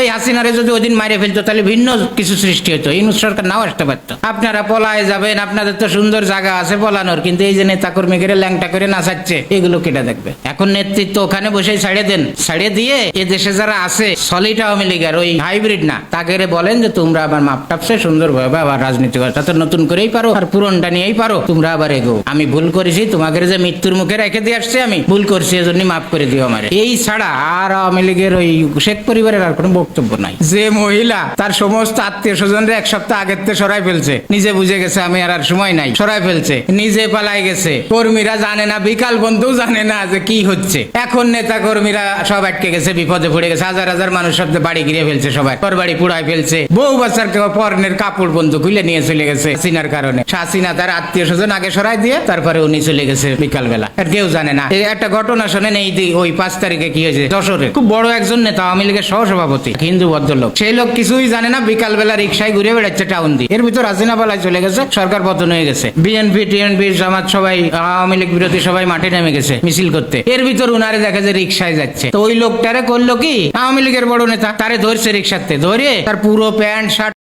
এই হাসিনারে যদি ওই দিন মারে ফেলতো তাহলে ভিন্ন কিছু সৃষ্টি হতো, ইউনূস সরকার নাও আসতে পারতো। আপনারা পলায় যাবেন, আপনাদের তো সুন্দর জায়গা আছে পলানোর, কিন্তু এই যে নেতা কর্মী করে ল্যাংটা করে নাচাচ্ছে, এগুলো কেটে দেখবে? এখন নেতৃত্ব ওখানে বসে ছাড়ে দেন, ছাড়ে দিয়ে এ দেশে যারা আছে সলিড আওয়ামী লীগের ওই হাইব্রিড না, তাকে বলেন যে তোমরা আবার মাপ টাপসে সুন্দরভাবে আবার রাজনীতি করো, তা তো নতুন করেই পারো আর পুরনটা নিয়েই পারো, তোমরা আবার এগো। আমি ভুল করেছি, তোমাকে যে মৃত্যুর মুখে রেখে দিয়ে আসছি, আমি ভুল করছি, এজন্য মাফ করে দিও আমারে। এই ছাড়া আর আওয়ামী লীগের ওই শেখ পরিবারের আর কোনো বক্তব্য নাই। যে মহিলা তার সমস্ত আত্মীয় স্বজনরা এক সপ্তাহ আগের থেকে সরাই ফেলছে, নিজে বুঝে গেছে আমি আর সময় নাই, সরাই ফেলছে, নিজে পালাই গেছে, কর্মীরা জানে না, বিকাল বন্ধু জানে না যে কি হচ্ছে। এখন নেতা কর্মীরা সব আটকে গেছে, বিপদে পড়ে গেছে, হাজার হাজার মানুষ সব বাড়ি ঘিরে ফেলছে, সবাই ঘর বাড়ি পুড়াই ফেলছে, বউ বাচ্চার পরনের কাপড় বন্ধু খুলে নিয়ে চলে গেছে হাসিনার কারণে। হাসিনা তার আত্মীয় স্বজন আগে সরাই দিয়ে তারপরে উনি চলে গেছে বিকাল বেলা, আর কেউ জানে না। এই একটা ঘটনা শোনেন, এই ওই 5 তারিখে কি হয়েছে যশোরে, খুব বড় একজন নেতা আওয়ামী লীগের সহসভাপতি, হিন্দু ভদ্রলোক, সেই লোক কিছুই জানে না, বিকাল বেলা রিক্সায় ঘুরে বেড়াচ্ছে টাউন দিয়ে। এর ভিতর হাসিনা পালায় চলে গেছে, সরকার পতন হয়ে গেছে, বিএনপি টিএনপি জামাত সবাই, আওয়ামী লীগ বিরোধী সবাই মাঠে নেমে গেছে মিছিল করতে। এর ভিতর উনারে দেখা যায় রিক্সায় যাচ্ছে, তো ওই লোকটারে করলো কি, আওয়ামী লীগের বড় নেতা, তারে ধরছে রিক্সাতে, ধরে তার পুরো প্যান্ট শার্ট